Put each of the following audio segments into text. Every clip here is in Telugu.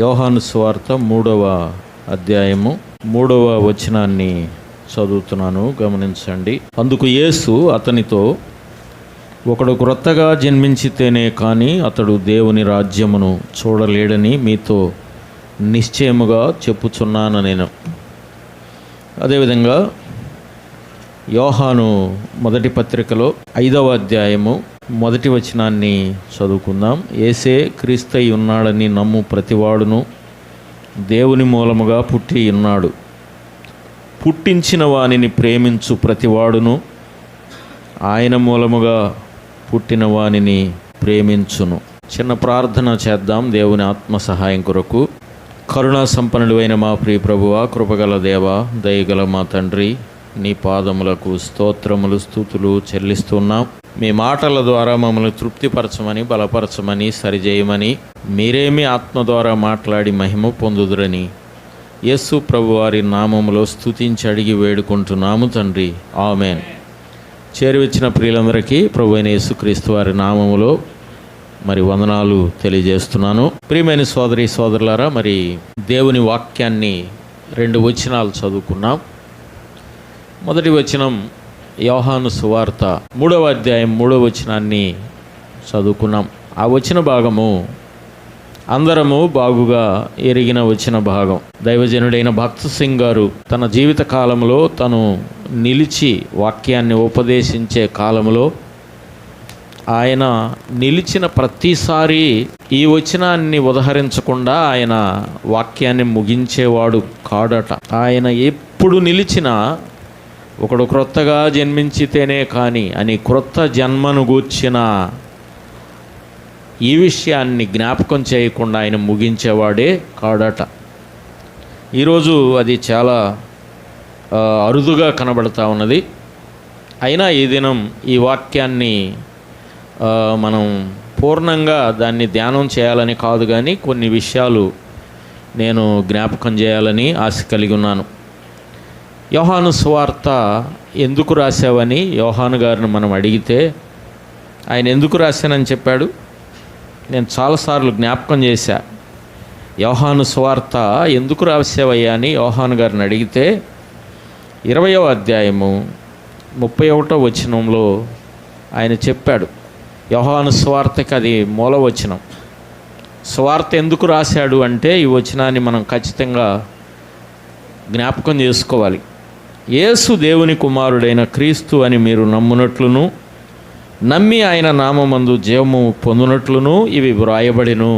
యోహాను సువార్త 3వ అధ్యాయము 3వ వచనాన్ని చదువుతున్నాను, గమనించండి. అందుకు యేసు అతనితో, ఒకడు క్రొత్తగా జన్మించితేనే కానీ అతడు దేవుని రాజ్యమును చూడలేడని మీతో నిశ్చయముగా చెప్పుచున్నాను నేను. అదేవిధంగా యోహాను మొదటి పత్రికలో 5వ అధ్యాయము 1వ వచనాన్ని చదువుకుందాం. యేసే క్రీస్తై ఉన్నాడని నమ్ము ప్రతివాడును దేవుని మూలముగా పుట్టి ఉన్నాడు. పుట్టించిన వానిని ప్రేమించు ప్రతివాడును ఆయన మూలముగా పుట్టిన వానిని ప్రేమించును. చిన్న ప్రార్థన చేద్దాం దేవుని ఆత్మ సహాయం కొరకు. కరుణా సంపన్నుడు అయిన మా ప్రియ ప్రభువా, కృపగల దేవా, దయగల మా తండ్రి, నీ పాదములకు స్తోత్రములు స్తుతులు చెల్లిస్తున్నాం. మీ మాటల ద్వారా మమ్మల్ని తృప్తిపరచమని, బలపరచమని, సరిచేయమని, మీరేమి ఆత్మ ద్వారా మాట్లాడి మహిమ పొందుదురని యేసు ప్రభువారి నామములో స్తుతించి అడిగి వేడుకుంటున్నాము తండ్రి, ఆమేన్. చేరువచ్చిన ప్రియులందరికీ ప్రభు అయిన యేసుక్రీస్తు వారి నామములో మరి వందనాలు తెలియజేస్తున్నాను. ప్రియమైన సోదరి సోదరులారా, మరి దేవుని వాక్యాన్ని 2 వచనాలు చదువుకున్నాం. మొదటి వచనం యోహాను సువార్త 3వ అధ్యాయం 3వ వచనాన్ని చదువుకున్నాం. ఆ వచన భాగము అందరము బాగుగా ఎరిగిన వచన భాగం. దైవజనుడైన భక్త సింగ్ గారు తన జీవిత కాలంలో తను నిలిచి వాక్యాన్ని ఉపదేశించే కాలంలో ఆయన నిలిచిన ప్రతిసారి ఈ వచనాన్ని ఉదహరించకుండా ఆయన వాక్యాన్ని ముగించేవాడు కాడట. ఆయన ఎప్పుడు నిలిచినా ఒకడు క్రొత్తగా జన్మించితేనే కానీ అని క్రొత్త జన్మను గూర్చిన ఈ విషయాన్ని జ్ఞాపకం చేయకుండా ఆయన ముగించేవాడే కాడట. ఈరోజు అది చాలా అరుదుగా కనబడతా ఉన్నది. అయినా ఈ దినం ఈ వాక్యాన్ని మనం పూర్ణంగా దాన్ని ధ్యానం చేయాలని కాదు, కానీ కొన్ని విషయాలు నేను జ్ఞాపకం చేయాలని ఆశ కలిగి ఉన్నాను. యోహాను సువార్త ఎందుకు రాశావని యోహాను గారిని మనం అడిగితే ఆయన ఎందుకు రాశానని చెప్పాడు. నేను చాలాసార్లు జ్ఞాపకం చేశా. యోహాను సువార్త ఎందుకు రాశావయ్యా అని యోహాను గారిని అడిగితే 20వ అధ్యాయము 31వ వచనంలో ఆయన చెప్పాడు. యోహాను సువార్తకి అది మూల వచనం. సువార్త ఎందుకు రాశాడు అంటే ఈ వచనాన్ని మనం ఖచ్చితంగా జ్ఞాపకం చేసుకోవాలి. యేసు దేవుని కుమారుడైన క్రీస్తు అని మీరు నమ్మునట్లును, నమ్మి ఆయన నామమందు జీవము పొందునట్లును ఇవి వ్రాయబడిను.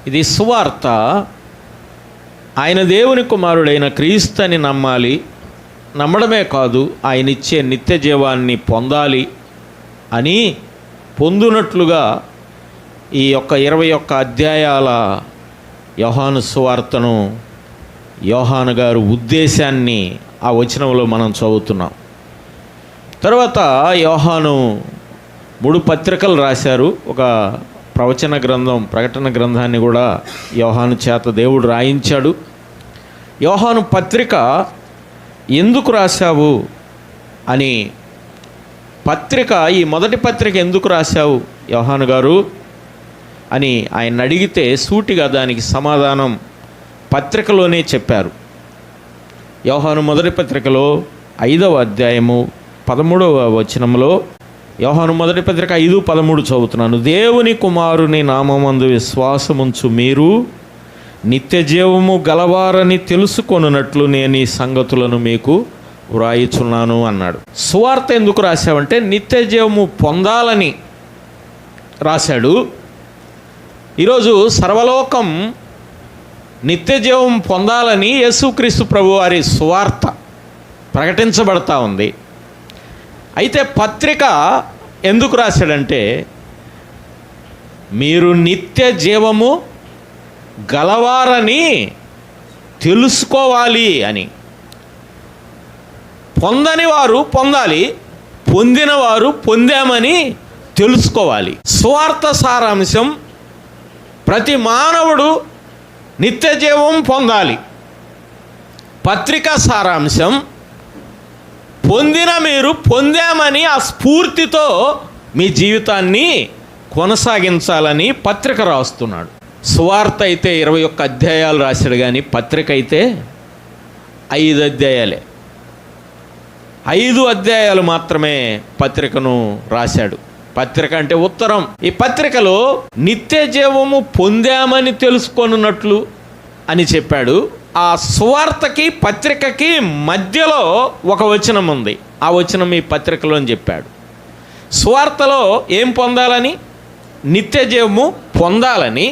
ఇది సువార్త. ఆయన దేవుని కుమారుడైన క్రీస్తు అని నమ్మాలి. నమ్మడమే కాదు, ఆయన ఇచ్చే నిత్య జీవాన్ని పొందాలి అని పొందునట్లుగా ఈ యొక్క 21 అధ్యాయాల యోహాను సువార్తను యోహాను గారు ఉద్దేశాన్ని ఆ వచనంలో మనం చదువుతున్నాం. తర్వాత యోహాను 3 పత్రికలు రాశారు. ఒక ప్రవచన గ్రంథం, ప్రకటన గ్రంథాన్ని కూడా యోహాను చేత దేవుడు రాయించాడు. యోహాను పత్రిక ఎందుకు రాశావు అని, పత్రిక ఈ మొదటి పత్రిక ఎందుకు రాశావు యోహాను గారు అని ఆయన అడిగితే సూటిగా దానికి సమాధానం పత్రికలోనే చెప్పారు. యోహాను మొదటి పత్రికలో 5వ అధ్యాయము 13వ వచనంలో, యోహాను మొదటి పత్రిక 5:13 చదువుతున్నాను. దేవుని కుమారుని నామమందు విశ్వాసముంచు మీరు నిత్య జీవము గలవారని తెలుసుకొనున్నట్లు నేను ఈ సంగతులను మీకు వ్రాయిచున్నాను అన్నాడు. సువార్త ఎందుకు రాశావంటే నిత్య జీవము పొందాలని రాశాడు. ఈరోజు సర్వలోకం నిత్య జీవం పొందాలని యేసుక్రీస్తు ప్రభువారి సువార్త ప్రకటించబడతా ఉంది. అయితే పత్రిక ఎందుకు రాశాడంటే మీరు నిత్య జీవము గలవారని తెలుసుకోవాలి అని. పొందని వారు పొందాలి, పొందిన వారు పొందామని తెలుసుకోవాలి. సువార్త సారాంశం ప్రతి మానవుడు నిత్య జీవం పొందాలి. పత్రిక సారాంశం పొందిన మీరు పొందామని ఆ స్ఫూర్తితో మీ జీవితాన్ని కొనసాగించాలని పత్రిక రాస్తున్నాడు. సువార్త అయితే 21 అధ్యాయాలు రాశాడు, కానీ పత్రిక అయితే 5 అధ్యాయాలే. 5 అధ్యాయాలు మాత్రమే పత్రికను రాశాడు. పత్రిక అంటే ఉత్తరం. ఈ పత్రికలో నిత్య జీవము పొందామని తెలుసుకొనున్నట్లు అని చెప్పాడు. ఆ సువార్తకి పత్రికకి మధ్యలో ఒక వచనం ఉంది. ఆ వచనం ఈ పత్రికలో అని చెప్పాడు. సువార్తలో ఏం పొందాలని? నిత్య జీవము పొందాలని.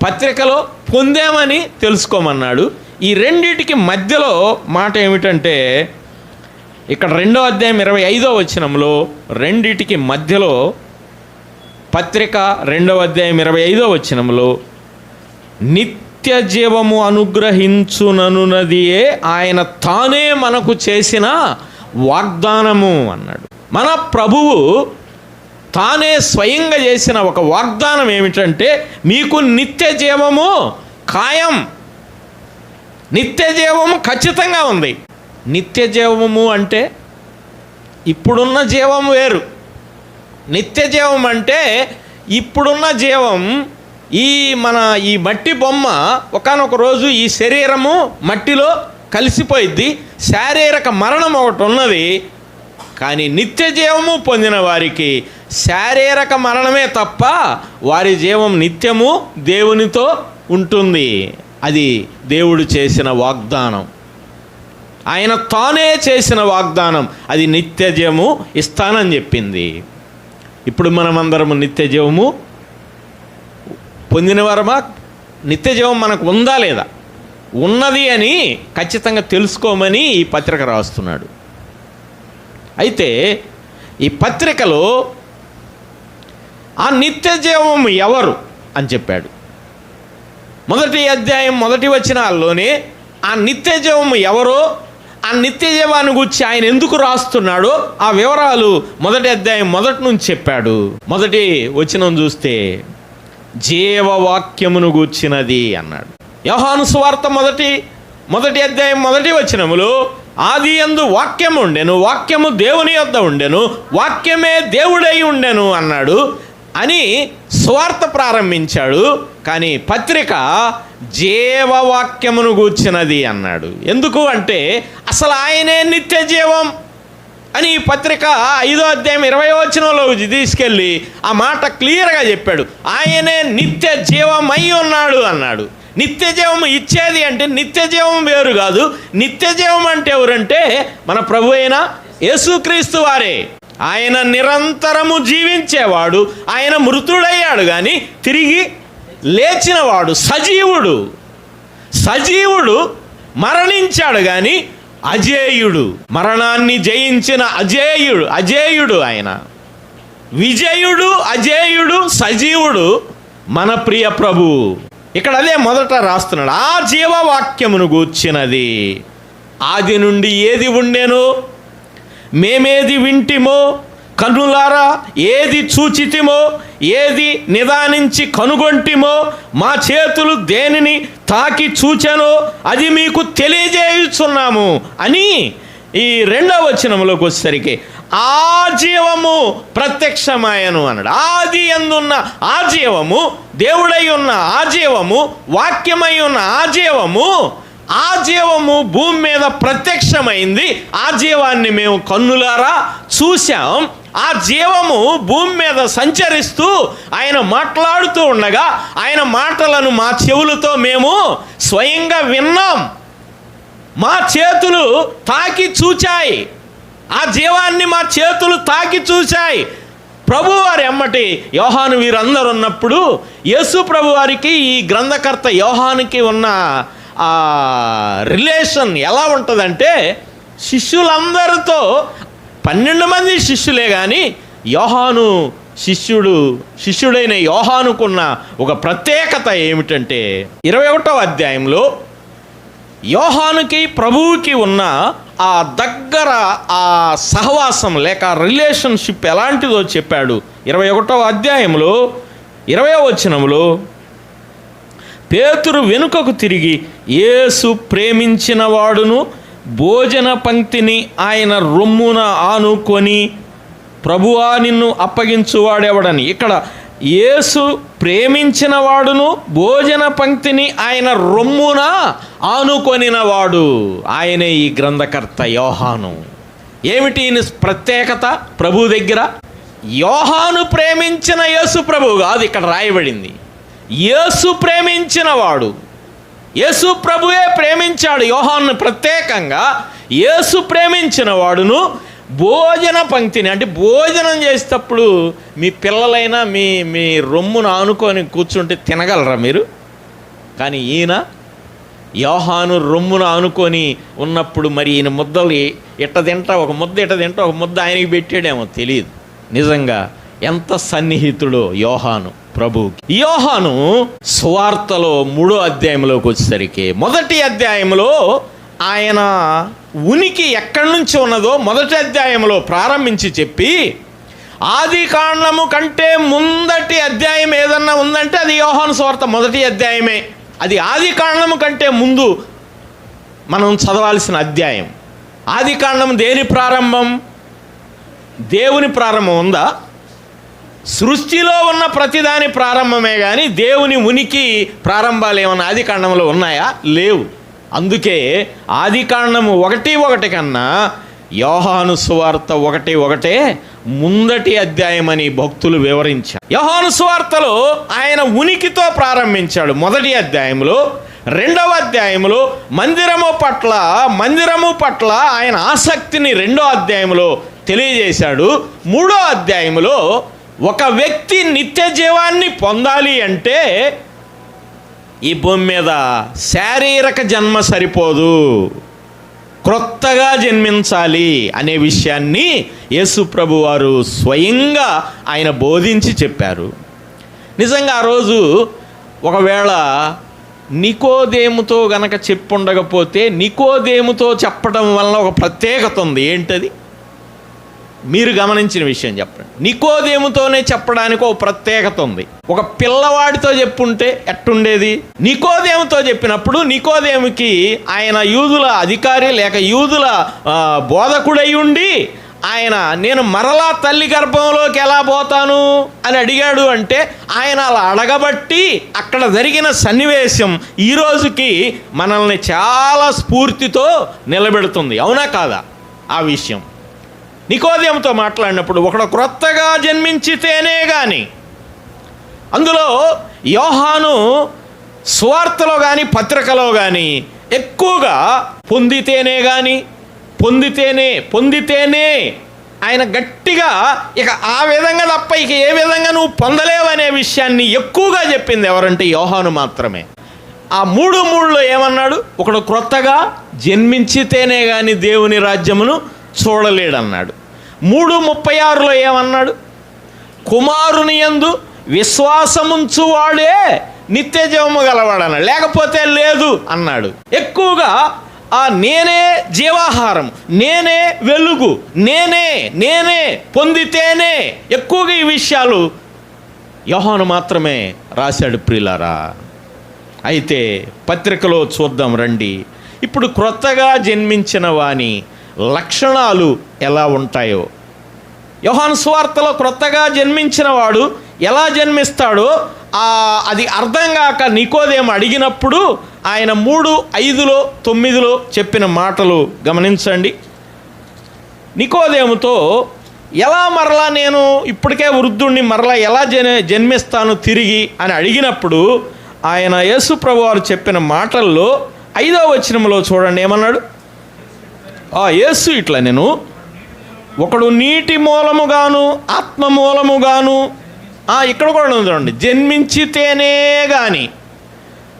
పత్రికలో పొందామని తెలుసుకోమన్నాడు. ఈ రెండిటికి మధ్యలో మాట ఏమిటంటే, ఇక్కడ 2వ అధ్యాయం 25వ వచనంలో రెండిటికి మధ్యలో, పత్రిక 2వ అధ్యాయం 25వ వచనంలో, నిత్య జీవము అనుగ్రహించుననున్నదియే ఆయన తానే మనకు చేసిన వాగ్దానము అన్నాడు. మన ప్రభువు తానే స్వయంగా చేసిన ఒక వాగ్దానం ఏమిటంటే, మీకు నిత్య జీవము ఖాయం, నిత్య జీవము ఖచ్చితంగా ఉంది. నిత్య జీవము అంటే ఇప్పుడున్న జీవం వేరు. నిత్య జీవం అంటే ఇప్పుడున్న జీవం, ఈ మట్టి బొమ్మ ఒకానొక రోజు ఈ శరీరము మట్టిలో కలిసిపోయిద్ది. శారీరక మరణం ఒకటి ఉన్నది. కానీ నిత్య జీవము పొందిన వారికి శారీరక మరణమే తప్ప వారి జీవం నిత్యము దేవునితో ఉంటుంది. అది దేవుడు చేసిన వాగ్దానం, ఆయన తానే చేసిన వాగ్దానం. అది నిత్య జీవము ఇస్తానని చెప్పింది. ఇప్పుడు మనమందరము నిత్య జీవము పొందినవారమా? నిత్య జీవం మనకు ఉందా లేదా? ఉన్నది అని ఖచ్చితంగా తెలుసుకోమని ఈ పత్రిక రాస్తున్నాడు. అయితే ఈ పత్రికలో ఆ నిత్య జీవం ఎవరు అని చెప్పాడు. 1వ అధ్యాయం 1వ వచనాల్లోనే ఆ నిత్య జీవం ఎవరో, ఆ నిత్య జీవాన్ని గురించి ఆయన ఎందుకు రాస్తున్నాడో ఆ వివరాలు 1వ అధ్యాయం 1 నుంచి చెప్పాడు. 1వ వచనం చూస్తే జీవవాక్యమును గూర్చినది అన్నాడు. యోహాను సువార్త 1వ అధ్యాయం 1వ వచనములో, ఆది యందు వాక్యము ఉండెను, వాక్యము దేవుని యొద్ద ఉండెను, వాక్యమే దేవుడై ఉండెను అన్నాడు అని సువార్త ప్రారంభించాడు. కానీ పత్రిక జీవవాక్యమును గూర్చినది అన్నాడు. ఎందుకు అంటే అసలు ఆయనే నిత్య జీవం అని ఈ పత్రిక 5వ అధ్యాయం 20వ వచనంలో తీసుకెళ్ళి ఆ మాట క్లియర్గా చెప్పాడు. ఆయనే నిత్య జీవమై ఉన్నాడు అన్నాడు. నిత్య జీవం ఇచ్చేది అంటే నిత్య జీవం వేరు కాదు. నిత్య జీవం అంటే ఎవరంటే మన ప్రభు అయిన యేసుక్రీస్తు వారే. ఆయన నిరంతరము జీవించేవాడు. ఆయన మృతుడయ్యాడు కానీ తిరిగి లేచినవాడు, సజీవుడు. సజీవుడు మరణించాడు కానీ అజేయుడు, మరణాన్ని జయించిన అజేయుడు ఆయన. విజయుడు, అజేయుడు, సజీవుడు మన ప్రియ ప్రభువు. ఇక్కడ అదే మొదట రాస్తున్నాడు. ఆ జీవవాక్యమును గూర్చినది. ఆది నుండి ఏది ఉండెనో, మేమేది వింటిమో, కన్నులారా ఏది చూచితిమో, ఏది నిదానించి కనుగొంటిమో, మా చేతులు దేనిని తాకి చూచెనో అది మీకు తెలియజేయుచున్నాము అని ఈ 2వ వచనంలోకి వచ్చేసరికి ఆ జీవము ప్రత్యక్షమాయను అన్నాడు. ఆది యందున్న ఆ జీవము, దేవుడై ఉన్న ఆ జీవము, వాక్యమై ఉన్న ఆ జీవము భూమి మీద ప్రత్యక్షమైంది. ఆ జీవాన్ని మేము కన్నులారా చూశాం. ఆ జీవము భూమి మీద సంచరిస్తూ ఆయన మాట్లాడుతూ ఉండగా ఆయన మాటలను మా చెవులతో మేము స్వయంగా విన్నాం. మా చేతులు తాకి చూచాయి. ఆ జీవాన్ని మా చేతులు తాకి చూశాయి. ప్రభువారి ఎమ్మటి యోహాను వీరందరూ ఉన్నప్పుడు యేసు ప్రభువారికి ఈ గ్రంథకర్త యోహానుకి ఉన్న ఆ రిలేషన్ ఎలా ఉంటుందంటే, శిష్యులందరితో 12 మంది శిష్యులే కానీ యోహాను శిష్యుడైన యోహానుకున్న ఒక ప్రత్యేకత ఏమిటంటే, 21వ అధ్యాయంలో యోహానుకి ప్రభువుకి ఉన్న ఆ దగ్గర ఆ సహవాసం లేక రిలేషన్షిప్ ఎలాంటిదో చెప్పాడు. 21వ అధ్యాయంలో 20వ వచనంలో, పేతురు వెనుకకు తిరిగి యేసు ప్రేమించిన వాడును భోజన పంక్తిని ఆయన రొమ్మున ఆనుకొని, ప్రభువా నిన్ను అప్పగించువాడెవడని. ఇక్కడ యేసు ప్రేమించిన వాడును భోజన పంక్తిని ఆయన రొమ్మున ఆనుకొనినవాడు ఆయనే ఈ గ్రంథకర్త యోహాను. ఏమిటి ఈయన ప్రత్యేకత ప్రభు దగ్గర? యోహాను ప్రేమించిన యేసు ప్రభు కాదు ఇక్కడ రాయబడింది, యేసు ప్రేమించిన వాడు. యేసు ప్రభువే ప్రేమించాడు యోహాను ప్రత్యేకంగా. యేసు ప్రేమించిన వాడును భోజన పంక్తిని, అంటే భోజనం చేసేటప్పుడు మీ పిల్లలైనా మీ రొమ్మును ఆనుకొని కూర్చుంటే తినగలరా మీరు? కానీ ఈయన యోహాను రొమ్మును ఆనుకొని ఉన్నప్పుడు మరి ఈయన ముద్దలు ఎట్ట తింటా, ఒక ముద్ద ఎట్ట తింటా, ఒక ముద్ద ఆయనకి పెట్టాడేమో తెలియదు. నిజంగా ఎంత సన్నిహితుడో యోహాను ప్రభువుకి. యోహాను సువార్తలో 3వ అధ్యాయంలోకి వచ్చేసరికి, మొదటి అధ్యాయంలో ఆయన ఉనికి ఎక్కడి నుంచి ఉన్నదో మొదటి అధ్యాయంలో ప్రారంభించి చెప్పి, ఆది కాండము కంటే ముందటి అధ్యాయం ఏదన్నా ఉందంటే అది యోహాను సువార్త మొదటి అధ్యాయమే. అది ఆది కాండము కంటే ముందు మనం చదవాల్సిన అధ్యాయం. ఆది కాండం దేని ప్రారంభం? దేవుని ప్రారంభం ఉందా? సృష్టిలో ఉన్న ప్రతిదాని ప్రారంభమే కానీ దేవుని ఉనికి ప్రారంభాలు ఏమన్నా ఆది కాండంలో ఉన్నాయా? లేవు. అందుకే ఆది కాండము 1:1 కన్నా యోహాను సువార్త 1:1 ముందటి అధ్యాయం అని భక్తులు వివరించారు. యోహాను సువార్తలో ఆయన ఉనికితో ప్రారంభించాడు మొదటి అధ్యాయంలో. 2వ అధ్యాయంలో మందిరము పట్ల ఆయన ఆసక్తిని 2వ అధ్యాయంలో తెలియజేశాడు. 3వ అధ్యాయంలో ఒక వ్యక్తి నిత్య జీవాన్ని పొందాలి అంటే ఈ భూమి మీద శారీరక జన్మ సరిపోదు, క్రొత్తగా జన్మించాలి అనే విషయాన్ని యేసు ప్రభు వారు స్వయంగా ఆయన బోధించి చెప్పారు. నిజంగా ఆ రోజు ఒకవేళ నికోదేముతో గనక చెప్పుండకపోతే, నికోదేముతో చెప్పడం వలన ఒక ప్రత్యేకత ఉంది. ఏంటది? మీరు గమనించిన విషయం చెప్పండి. నికోదేముతోనే చెప్పడానికి ఒక ప్రత్యేకత ఉంది. ఒక పిల్లవాడితో చెప్పుంటే ఎట్టుండేది? నికోదేముతో చెప్పినప్పుడు నికోదేముకి ఆయన యూదుల అధికారి లేక యూదుల బోధకుడై ఉండి ఆయన నేను మరలా తల్లి గర్భంలోకి ఎలా పోతాను అని అడిగాడు. అంటే ఆయన అలా అడగబట్టి అక్కడ జరిగిన సన్నివేశం ఈ రోజుకి మనల్ని చాలా స్ఫూర్తితో నిలబెడుతుంది. అవునా కాదా? ఆ విషయం నికోదేముతో మాట్లాడినప్పుడు ఒకడు క్రొత్తగా జన్మించితేనే కానీ, అందులో యోహాను సువార్తలో కానీ పత్రికలో కానీ ఎక్కువగా పొందితేనే ఆయన గట్టిగా ఇక ఆ విధంగా తప్ప ఇక ఏ విధంగా నువ్వు పొందలేవనే విషయాన్ని ఎక్కువగా చెప్పింది ఎవరంటే యోహాను మాత్రమే. ఆ 3:3లో ఏమన్నాడు? ఒకడు క్రొత్తగా జన్మించితేనే కానీ దేవుని రాజ్యమును చూడలేడన్నాడు. 3:36లో ఏమన్నాడు? కుమారుని యందు విశ్వాసముంచువాడే నిత్య జీవము గలవాడన్నాడు, లేకపోతే లేదు అన్నాడు. ఎక్కువగా నేనే జీవాహారం, నేనే వెలుగు, నేనే పొందితేనే ఎక్కువగా ఈ విషయాలు యోహాను మాత్రమే రాశాడు ప్రియులారా. అయితే పత్రికలో చూద్దాం రండి. ఇప్పుడు క్రొత్తగా జన్మించిన వాని లక్షణాలు ఎలా ఉంటాయో, యోహాను సువార్తలో క్రొత్తగా జన్మించిన వాడు ఎలా జన్మిస్తాడో అది అర్థం కాక నికోదేము అడిగినప్పుడు ఆయన 3:5, 9 చెప్పిన మాటలు గమనించండి. నికోదేముతో ఎలా మరలా నేను ఇప్పటికే వృద్ధుణ్ణి మరలా ఎలా జన్మిస్తాను తిరిగి అని అడిగినప్పుడు ఆయన యేసు ప్రభువారు చెప్పిన మాటల్లో 5వ వచనంలో చూడండి ఏమన్నాడు? యేసు ఇట్లా నేను ఒకడు నీటి మూలముగాను ఆత్మ మూలముగాను, ఇక్కడ కూడా చూడండి, జన్మించితేనే కానీ,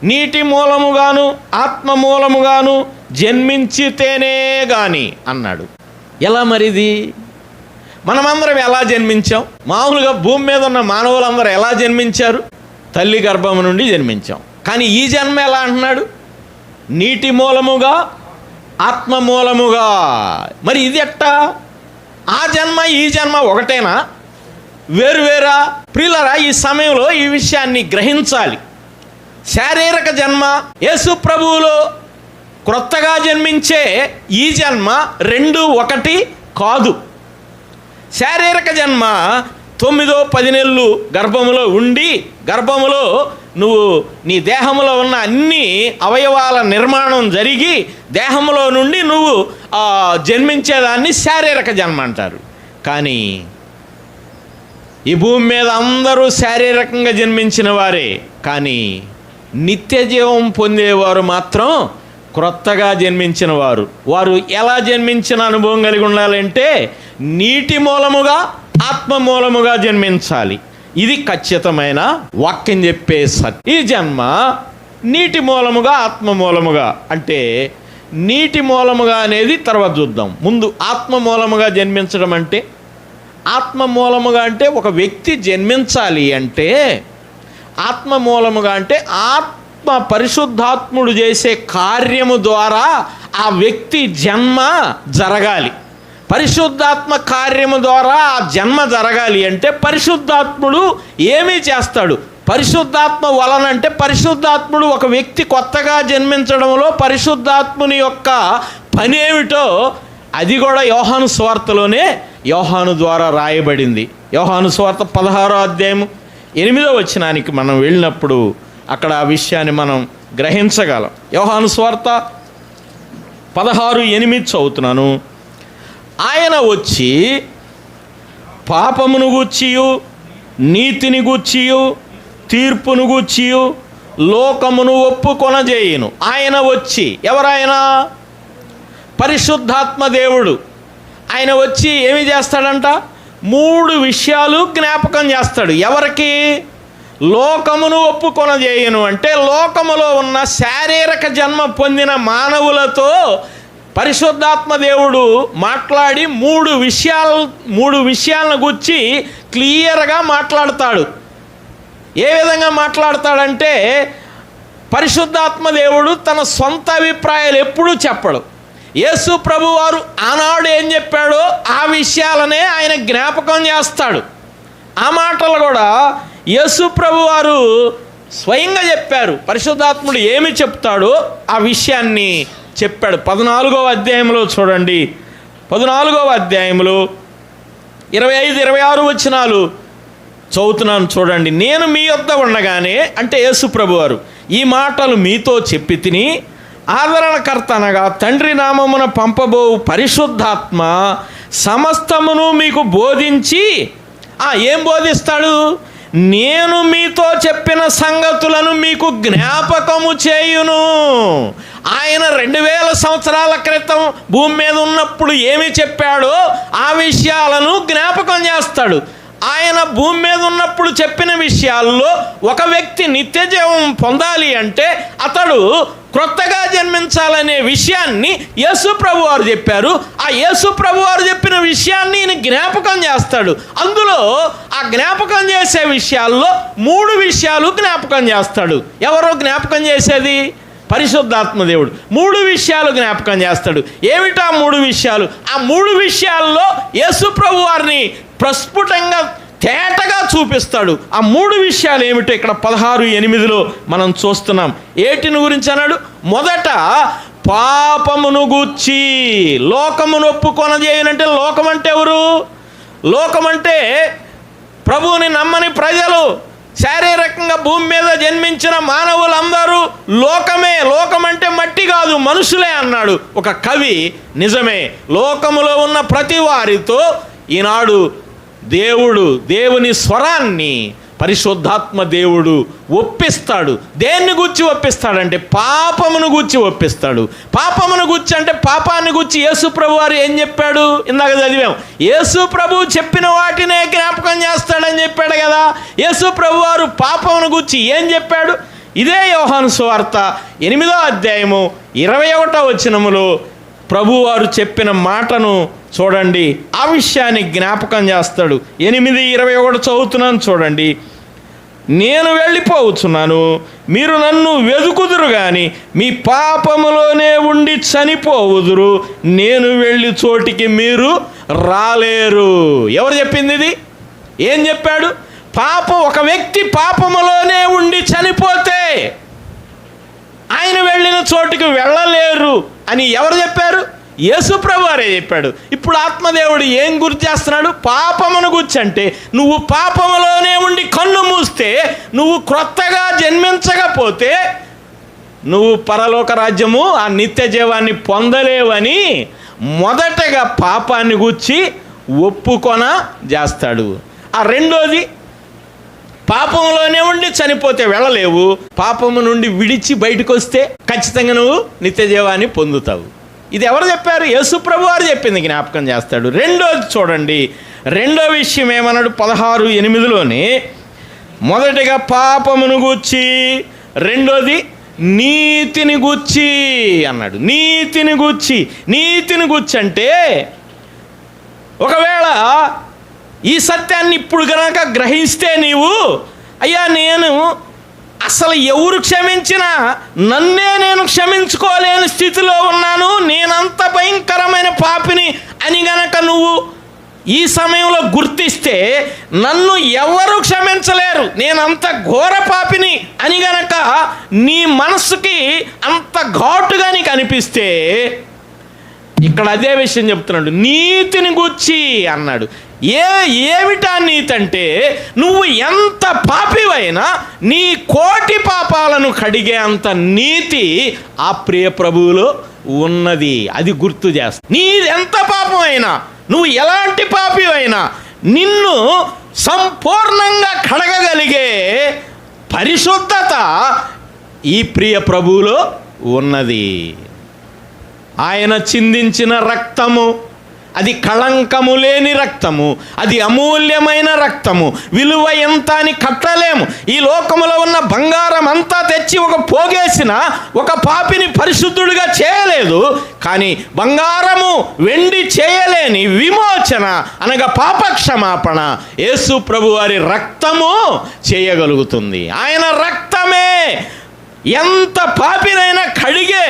నీటి మూలముగాను ఆత్మ మూలముగాను జన్మించితేనే కానీ అన్నాడు. ఎలా మరిది? మనమందరం ఎలా జన్మించాం? మామూలుగా భూమి మీద ఉన్న మానవులందరూ ఎలా జన్మించారు? తల్లి గర్భం నుండి జన్మించాం. కానీ ఈ జన్మ ఎలా అంటున్నాడు? నీటి మూలముగా ఆత్మ మూలముగా. మరి ఇది ఎట్టా? ఆ జన్మ ఈ జన్మ ఒకటేనా? వేరువేరా? ప్రియులరా, ఈ సమయంలో ఈ విషయాన్ని గ్రహించాలి. శారీరక జన్మ యేసు ప్రభువులో క్రొత్తగా జన్మించే ఈ జన్మ 2 ఒకటి కాదు. శారీరక జన్మ 9వ 10 నెలలు గర్భములో ఉండి, గర్భములో నువ్వు నీ దేహంలో ఉన్న అన్ని అవయవాల నిర్మాణం జరిగి దేహంలో నుండి నువ్వు జన్మించేదాన్ని శారీరక జన్మ అంటారు. కానీ ఈ భూమి మీద అందరూ శారీరకంగా జన్మించిన వారే, కానీ నిత్య జీవం పొందేవారు మాత్రం క్రొత్తగా జన్మించిన వారు. వారు ఎలా జన్మించిన అనుభవం కలిగి ఉండాలంటే నీటి మూలముగా ఆత్మ మూలముగా జన్మించాలి. ఇది ఖచ్చితమైన వాక్యం చెప్పే సత్యం. ఈ జన్మ నీటి మూలముగా ఆత్మ మూలముగా, అంటే నీటి మూలముగా అనేది తర్వాత చూద్దాం. ముందు ఆత్మ మూలముగా జన్మించడం అంటే, ఆత్మ మూలముగా అంటే ఒక వ్యక్తి జన్మించాలి అంటే, ఆత్మ మూలముగా అంటే ఆత్మ పరిశుద్ధాత్ముడు చేసే కార్యము ద్వారా ఆ వ్యక్తి జన్మ జరగాలి. పరిశుద్ధాత్మ కార్యము ద్వారా ఆ జన్మ జరగాలి అంటే పరిశుద్ధాత్ముడు ఏమీ చేస్తాడు? పరిశుద్ధాత్మ వలనంటే పరిశుద్ధాత్ముడు ఒక వ్యక్తి కొత్తగా జన్మించడంలో పరిశుద్ధాత్ముని యొక్క పని ఏమిటో అది కూడా యోహాను సువార్తలోనే యోహాను ద్వారా రాయబడింది. యోహాను సువార్త 16వ అధ్యాయం 8వ వచనానికి మనం వెళ్ళినప్పుడు అక్కడ ఆ విషయాన్ని మనం గ్రహించగలం. యోహాను సువార్త 16:8 చదువుతున్నాను. ఆయన వచ్చి పాపమును గూర్చియు నీతిని గూర్చియు తీర్పును గూర్చియు లోకమును ఒప్పుకొనజేయును. ఆయన వచ్చి, ఎవరాయన? పరిశుద్ధాత్మ దేవుడు. ఆయన వచ్చి ఏమి చేస్తాడంట? 3 విషయాలు జ్ఞాపకం చేస్తాడు. ఎవరికి? లోకమును ఒప్పుకొనజేయును అంటే లోకములో ఉన్న శారీరక జన్మ పొందిన మానవులతో పరిశుద్ధాత్మ దేవుడు మాట్లాడి 3 విషయాలను గురించి క్లియర్గా మాట్లాడతాడు. ఏ విధంగా మాట్లాడతాడంటే పరిశుద్ధాత్మ దేవుడు తన సొంత అభిప్రాయాలు ఎప్పుడూ చెప్పడు. యేసు ప్రభువారు ఆనాడు ఏం చెప్పాడో ఆ విషయాలనే ఆయన జ్ఞాపకం చేస్తాడు. ఆ మాటలు కూడా యేసు ప్రభువారు స్వయంగా చెప్పారు. పరిశుద్ధాత్ముడు ఏమి చెప్తాడో ఆ విషయాన్ని చెప్పాడు. 14వ అధ్యాయంలో చూడండి, 14వ అధ్యాయంలో 25-26 వచనాలు చదువుతున్నాను చూడండి. నేను మీ యొద్ద ఉండగానే, అంటే యేసు ప్రభువారు, ఈ మాటలు మీతో చెప్పి తిని ఆదరణకర్త అనగా తండ్రి నామమున పంపబో పరిశుద్ధాత్మ సమస్తమును మీకు బోధించి, ఏం బోధిస్తాడు? నేను మీతో చెప్పిన సంగతులను మీకు జ్ఞాపకము చేయును. ఆయన 2000 సంవత్సరాల క్రితం భూమి మీద ఉన్నప్పుడు ఏమి చెప్పాడో ఆ విషయాలను జ్ఞాపకం చేస్తాడు. ఆయన భూమి మీద ఉన్నప్పుడు చెప్పిన విషయాల్లో ఒక వ్యక్తి నిత్య జీవం పొందాలి అంటే అతడు క్రొత్తగా జన్మించాలనే విషయాన్ని యేసు ప్రభు వారు చెప్పారు. ఆ యేసు ప్రభు వారు చెప్పిన విషయాన్ని ఈయన జ్ఞాపకం చేస్తాడు. అందులో ఆ జ్ఞాపకం చేసే విషయాల్లో 3 విషయాలు జ్ఞాపకం చేస్తాడు. ఎవరో జ్ఞాపకం చేసేది? పరిశుద్ధాత్మ దేవుడు 3 విషయాలు జ్ఞాపకం చేస్తాడు. ఏమిటా 3 విషయాలు? ఆ 3 విషయాల్లో యేసు ప్రభు వారిని ప్రస్ఫుటంగా తేటగా చూపిస్తాడు. ఆ 3 విషయాలు ఏమిటో ఇక్కడ 16:8లో మనం చూస్తున్నాం. ఏటిని గురించి అన్నాడు? మొదట పాపమును గూర్చి. లోకమును ఒప్పుకొనజేయనంటే లోకం అంటే ఎవరు? లోకం అంటే ప్రభువుని నమ్మని ప్రజలు, శారీరకంగా భూమి మీద జన్మించిన మానవులందరూ లోకమే. లోకం అంటే మట్టి కాదు, మనుషులే అన్నాడు ఒక కవి. నిజమే, లోకములో ఉన్న ప్రతి వారితో ఈనాడు దేవుని స్వరాన్ని పరిశుద్ధాత్మ దేవుడు ఒప్పిస్తాడు. దేన్ని గురించి ఒప్పిస్తాడంటే పాపమును గురించి ఒప్పిస్తాడు. పాపమును గురించి అంటే పాపాన్ని గురించి యేసు ప్రభు వారు ఏం చెప్పాడు? ఇందాక చదివాం. యేసు ప్రభు చెప్పిన వాటినే జ్ఞాపకం చేస్తాడని చెప్పాడు కదా. యేసు ప్రభు వారు పాపమును గురించి ఏం చెప్పాడు? ఇదే యోహాను సువార్త 8వ అధ్యాయము 21వ వచనములో ప్రభువారు చెప్పిన మాటను చూడండి. ఆ విషయాన్ని జ్ఞాపకం చేస్తాడు. 8:21 చదువుతున్నాను చూడండి. నేను వెళ్ళిపోవచ్చున్నాను, మీరు నన్ను వెదుకుదురు కానీ మీ పాపములోనే ఉండి చనిపోవుదురు. నేను వెళ్ళి చోటికి మీరు రాలేరు. ఎవరు చెప్పింది ఇది? ఏం చెప్పాడు? ఒక వ్యక్తి పాపములోనే ఉండి చనిపోతే ఆయన వెళ్ళిన చోటుకి వెళ్ళలేరు అని ఎవరు చెప్పారు? యేసు ప్రభువారే చెప్పాడు. ఇప్పుడు ఆత్మదేవుడు ఏం గుర్తు చేస్తున్నాడు? పాపమును గుర్చి. అంటే నువ్వు పాపములోనే ఉండి కన్ను మూస్తే, నువ్వు క్రొత్తగా జన్మించకపోతే నువ్వు పరలోక రాజ్యము, ఆ నిత్య జీవాన్ని పొందలేవని మొదటగా పాపాన్ని గూర్చి ఒప్పుకొన చేస్తాడు. ఆ రెండోది, పాపంలోనే ఉండి చనిపోతే వెళ్ళలేవు, పాపము నుండి విడిచి బయటకు వస్తే ఖచ్చితంగా నువ్వు నిత్య జీవాన్ని పొందుతావు. ఇది ఎవరు చెప్పారు? యేసు ప్రభువారు చెప్పింది జ్ఞాపకం చేస్తాడు. రెండోది చూడండి, రెండో విషయం ఏమన్నాడు? 16:8లోనే మొదటిగా పాపమును గూర్చి, రెండోది నీతిని గూర్చి అన్నాడు. నీతిని గూర్చి. నీతిని గూర్చి అంటే ఒకవేళ ఈ సత్యాన్ని ఇప్పుడు కనుక గ్రహిస్తే నీవు, అయ్యా నేను అసలు ఎవరు క్షమించినా నన్నే నేను క్షమించుకోలేని స్థితిలో ఉన్నాను, నేనంత భయంకరమైన పాపిని అని గనక నువ్వు ఈ సమయంలో గుర్తిస్తే, నన్ను ఎవరు క్షమించలేరు, నేనంత ఘోర పాపిని అని గనక నీ మనస్సుకి అంత ఘాటుగా నీకు అనిపిస్తే, ఇక్కడ అదే విషయం చెప్తున్నాడు. నీతిని గూర్చి అన్నాడు. ఏమిటా నీతి అంటే, నువ్వు ఎంత పాపివైనా నీ కోటి పాపాలను కడిగే అంత నీతి ఆ ప్రియ ప్రభువులో ఉన్నది. అది గుర్తు చేస్తా. నీది ఎంత పాపమైనా, నువ్వు ఎలాంటి పాపివైనా, నిన్ను సంపూర్ణంగా కడగగలిగే పరిశుద్ధత ఈ ప్రియ ప్రభువులో ఉన్నది. ఆయన చిందించిన రక్తము, అది కళంకము లేని రక్తము, అది అమూల్యమైన రక్తము. విలువ ఎంత అని కట్టలేము. ఈ లోకములో ఉన్న బంగారం అంతా తెచ్చి ఒక పోగేసిన ఒక పాపిని పరిశుద్ధుడిగా చేయలేదు. కానీ బంగారము వెండి చేయలేని విమోచన అనగా పాపక్షమాపణ యేసు ప్రభు వారి రక్తము చేయగలుగుతుంది. ఆయన రక్తమే ఎంత పాపినైనా కడిగే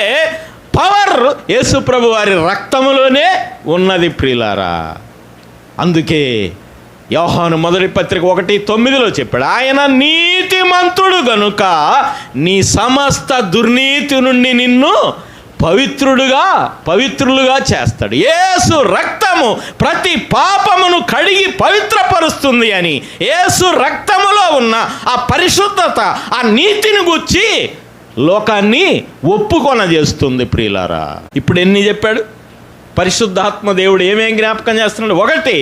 పవర్ యేసు ప్రభు వారి రక్తములోనే ఉన్నది ప్రియులారా. అందుకే యోహాను మొదటి పత్రిక 1:9లో చెప్పాడు, ఆయన నీతిమంతుడు గనుక నీ సమస్త దుర్నీతి నుండి నిన్ను పవిత్రులుగా చేస్తాడు. యేసు రక్తము ప్రతి పాపమును కడిగి పవిత్రపరుస్తుంది అని యేసు రక్తములో ఉన్న ఆ పరిశుద్ధత, ఆ నీతిని గూర్చి లోకాన్ని ఒప్పుకొన చేస్తుంది ప్రియులారా. ఇప్పుడు ఎన్ని చెప్పాడు? పరిశుద్ధాత్మ దేవుడు ఏమేం జ్ఞాపకం చేస్తున్నాడు? ఒకటి,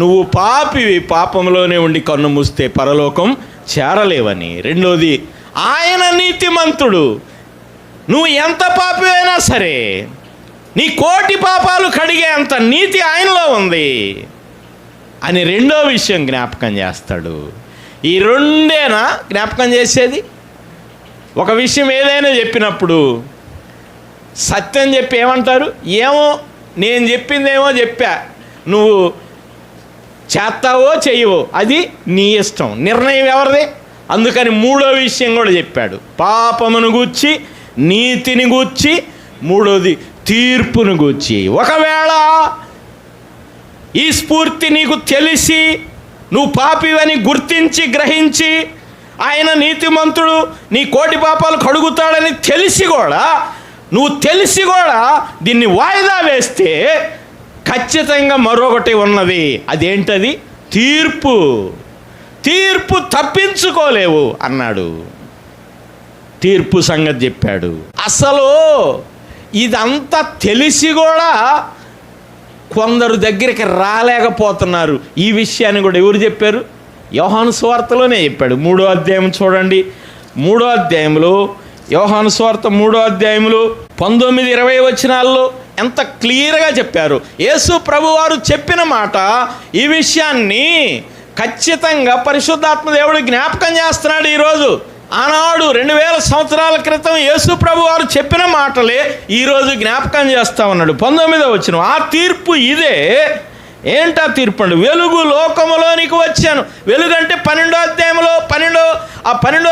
నువ్వు పాపివి, పాపంలోనే ఉండి కన్ను మూస్తే పరలోకం చేరలేవని. రెండోది, ఆయన నీతిమంతుడు, నువ్వు ఎంత పాపివైనా సరే నీ కోటి పాపాలు కడిగే అంత నీతి ఆయనలో ఉంది అని రెండో విషయం జ్ఞాపకం చేస్తాడు. ఈ రెండేనా జ్ఞాపకం చేసేది? ఒక విషయం ఏదైనా చెప్పినప్పుడు సత్యం చెప్పి ఏమంటారు? ఏమో నేను చెప్పిందేమో చెప్పా, నువ్వు చేస్తావో చెయ్యవో అది నీ ఇష్టం, నిర్ణయం ఎవరిది. అందుకని మూడో విషయం కూడా చెప్పాడు, పాపమును గూర్చి, నీతిని గూర్చి, మూడోది తీర్పును గూర్చి. ఒకవేళ ఈ స్ఫూర్తి నీకు తెలిసి నువ్వు పాపివని గుర్తించి గ్రహించి ఆయన నీతిమంతుడు నీ కోటి పాపాలు కడుగుతాడని తెలిసి కూడా దీన్ని వాయిదా వేస్తే ఖచ్చితంగా మరొకటి ఉన్నది. అదేంటది? తీర్పు తప్పించుకోలేవు అన్నాడు. తీర్పు సంగతి చెప్పాడు. అసలు ఇదంతా తెలిసి కూడా కొందరు దగ్గరికి రాలేకపోతున్నారు. ఈ విషయాన్ని కూడా ఎవరు చెప్పారు? యోహాను సువార్తలోనే చెప్పాడు. 3వ అధ్యాయం చూడండి. 3వ అధ్యాయంలో యోహాను సువార్త 3వ అధ్యాయంలో 19-20 వచనాల్లో ఎంత క్లియర్గా చెప్పారు. యేసు ప్రభువారు చెప్పిన మాట, ఈ విషయాన్ని ఖచ్చితంగా పరిశుద్ధాత్మ దేవుడు జ్ఞాపకం చేస్తున్నాడు ఈరోజు. ఆనాడు 2000 సంవత్సరాల క్రితం యేసు ప్రభువారు చెప్పిన మాటలే ఈరోజు జ్ఞాపకం చేస్తా ఉన్నాడు. 19వ వచనం, ఆ తీర్పు ఇదే. ఏంటా తీర్పు అండి? వెలుగు లోకములోనికి వచ్చాను. వెలుగు అంటే 12వ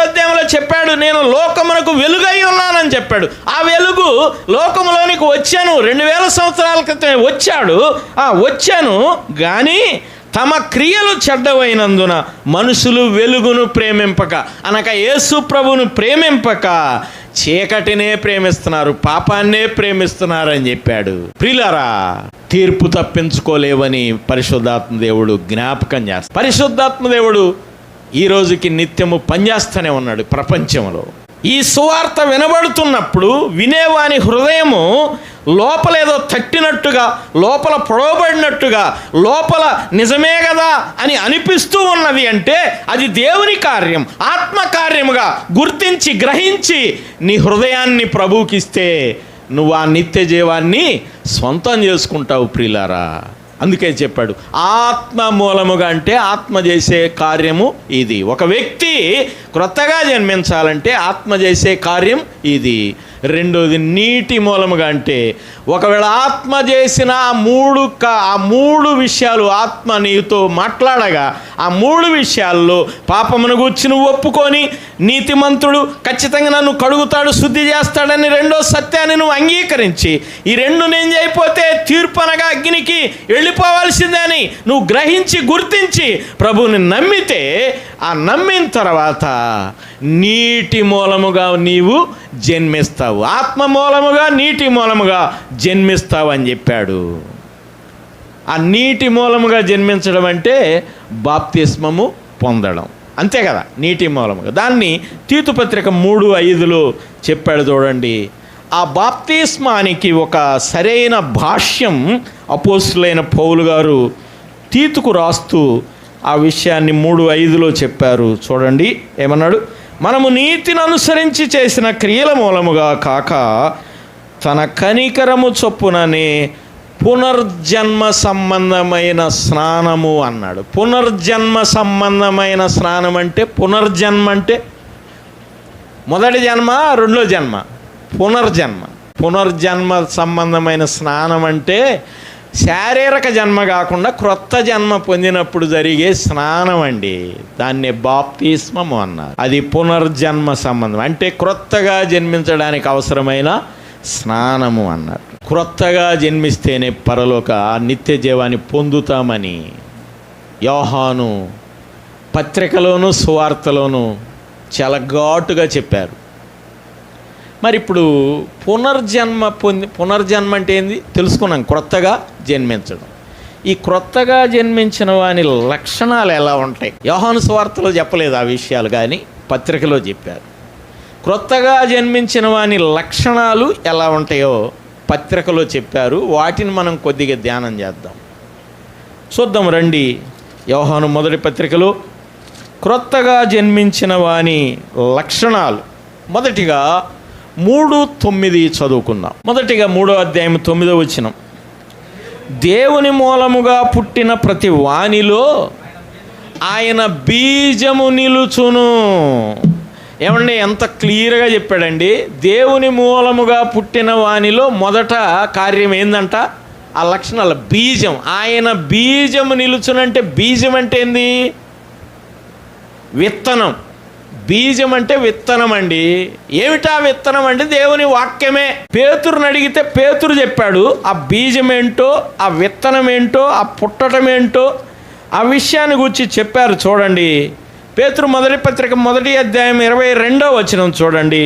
అధ్యాయంలో చెప్పాడు, నేను లోకమునకు వెలుగై ఉన్నానని చెప్పాడు. ఆ వెలుగు లోకములోనికి వచ్చాను, 2000 సంవత్సరాల క్రితం వచ్చాను కానీ తమ క్రియలు చెడ్డవైనందున మనుషులు వెలుగును ప్రేమింపక, అనగా యేసు ప్రభువును ప్రేమింపక చీకటినే ప్రేమిస్తున్నారు, పాపాన్నే ప్రేమిస్తున్నారు అని చెప్పాడు. ప్రియులారా, తీర్పు తప్పించుకోలేవని పరిశుద్ధాత్మ దేవుడు జ్ఞాపకం చేస్తాడు. పరిశుద్ధాత్మ దేవుడు ఈ రోజుకి నిత్యము పనిచేస్తూనే ఉన్నాడు ప్రపంచంలో. ఈ సువార్త వినబడుతున్నప్పుడు వినేవాని హృదయము లోపలేదో తట్టినట్టుగా, లోపల పొడవబడినట్టుగా, లోపల నిజమే కదా అని అనిపిస్తూ ఉన్నది అంటే అది దేవుని కార్యం, ఆత్మకార్యముగా గుర్తించి గ్రహించి నీ హృదయాన్ని ప్రభువుకిస్తే నువ్వు ఆ నిత్య జీవాన్ని సొంతం చేసుకుంటావు. ప్రియులారా, అందుకే చెప్పాడు ఆత్మ మూలముగా, అంటే ఆత్మ చేసే కార్యము ఇది. ఒక వ్యక్తి క్రొత్తగా జన్మించాలంటే ఆత్మ చేసే కార్యం ఇది. రెండోది నీటి మూలముగా, అంటే ఒకవేళ ఆత్మ చేసిన ఆ మూడు విషయాలు ఆత్మ నీతో మాట్లాడగా ఆ మూడు విషయాల్లో పాపమును గూర్చి నువ్వు ఒప్పుకొని నీతిమంతుడు ఖచ్చితంగా నన్ను కడుగుతాడు, శుద్ధి చేస్తాడని రెండో సత్యాన్ని నువ్వు అంగీకరించి ఈ రెండు నేను చేయకపోతే తీర్పు అనగా అగ్నికి వెళ్ళిపోవాల్సిందే అని నువ్వు గ్రహించి గుర్తించి ప్రభువుని నమ్మితే ఆ నమ్మిన తర్వాత నీటి మూలముగా నీవు జన్మిస్తావు, ఆత్మ మూలముగా నీటి మూలముగా జన్మిస్తావు అని చెప్పాడు. ఆ నీటి మూలముగా జన్మించడం అంటే బాప్తిస్మము పొందడం, అంతే కదా, నీటి మూలముగా. దాన్ని తీతు పత్రిక 3:5 చెప్పాడు చూడండి. ఆ బాప్తిస్మానికి ఒక సరైన భాష్యం అపోస్తులైన పౌలు గారు తీతుకు రాస్తూ ఆ విషయాన్ని 3:5 చెప్పారు. చూడండి ఏమన్నాడు. మనము నీతిని అనుసరించి చేసిన క్రియల మూలముగా కాక తన కనికరము చొప్పుననే పునర్జన్మ సంబంధమైన స్నానము అన్నాడు. పునర్జన్మ సంబంధమైన స్నానం అంటే, పునర్జన్మ అంటే మొదటి జన్మ, రెండో జన్మ, పునర్జన్మ సంబంధమైన స్నానం అంటే శారీరక జన్మ కాకుండా క్రొత్త జన్మ పొందినప్పుడు జరిగే స్నానం అండి. దాన్ని బాప్తిస్మము అన్నారు. అది పునర్జన్మ సంబంధం, అంటే క్రొత్తగా జన్మించడానికి అవసరమైన స్నానము అన్నారు. క్రొత్తగా జన్మిస్తేనే పరలోక నిత్య జీవాన్ని పొందుతామని యోహాను పత్రికలోను సువార్తలోను చాలా ఘాటుగా చెప్పారు. మరి ఇప్పుడు పునర్జన్మ అంటే ఏంది తెలుసుకున్నాం, క్రొత్తగా జన్మించడం. ఈ క్రొత్తగా జన్మించిన వాని లక్షణాలు ఎలా ఉంటాయి? యోహాను సువార్తలో చెప్పలేదు ఆ విషయాలు, కానీ పత్రికలో చెప్పారు. క్రొత్తగా జన్మించిన వాని లక్షణాలు ఎలా ఉంటాయో పత్రికలో చెప్పారు. వాటిని మనం కొద్దిగా ధ్యానం చేద్దాం, చూద్దాం రండి. యోహాను మొదటి పత్రికలో క్రొత్తగా జన్మించిన వాని లక్షణాలు మొదటిగా 3:9 చదువుకుందాం. మొదటిగా 3వ అధ్యాయం 9వ వచనం. దేవుని మూలముగా పుట్టిన ప్రతి వానిలో ఆయన బీజము నిలుచును. ఏమండి, ఎంత క్లియర్గా చెప్పాడండి. దేవుని మూలముగా పుట్టిన వానిలో మొదట కార్యం ఏందంట? ఆ లక్షణాల బీజం. ఆయన బీజము నిలుచునంటే బీజం అంటే ఏంది? విత్తనం. బీజం అంటే విత్తనం అండి. ఏమిటా విత్తనం అంటే దేవుని వాక్యమే. పేతురుని అడిగితే పేతురు చెప్పాడు ఆ బీజం ఏంటో, ఆ విత్తనం ఏంటో, ఆ పుట్టడం ఏంటో ఆ విషయాన్ని గురించి చెప్పారు. చూడండి, పేతురు మొదటి పత్రిక 1వ అధ్యాయం 22వ వచనం చూడండి.